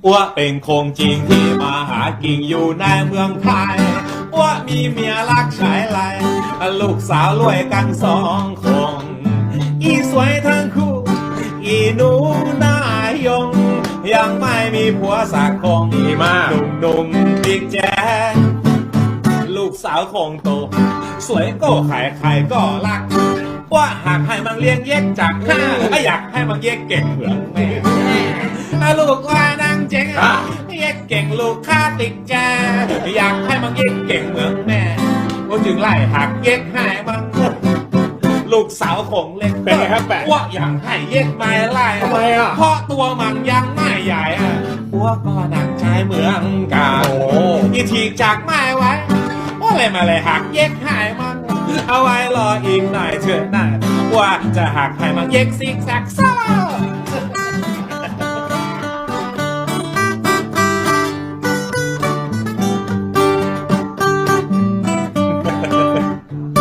อ้วเป็นคงจริงที่มาหากินอยู่ในเมืองไทยอ้วมีเมียรักชายไรลูกสาวรวยกัน2 คนอีสวยทั้งคู่อีหนูนายงยังไม่มีผัวสักคง ดีมาก หนุ่มๆบิ๊กแจ๊สลูกสาวคงโตสวยก็ใครๆก็รักว่าหากให้มันเลี้ยงเย็กจากข้าอยากให้มันเย็กเก่งเหมือนแม่ลูกว่านางเจ๋งเย็กเก่งลูกข้าติดแจอยากให้มันเย็กเก่งเหมือนแม่ก็จึงไล่หักเย็กให้มันลูกสาวของเล็ก เป็นไงครับแปะ ว่าอยากให้เย็กไม่ไล่ ทำไมอ่ะ เพราะตัวมันยังไม่ใหญ่ว่าก็นักชายเมืองกา โอ้ อีทีจากไม่ไว้ว่าเลยมาเลยหักเย็กให้มัน เอาไว้รออีกหน่อยเถอะนะว่าจะหักให้มันเย็กซิกแซกซ้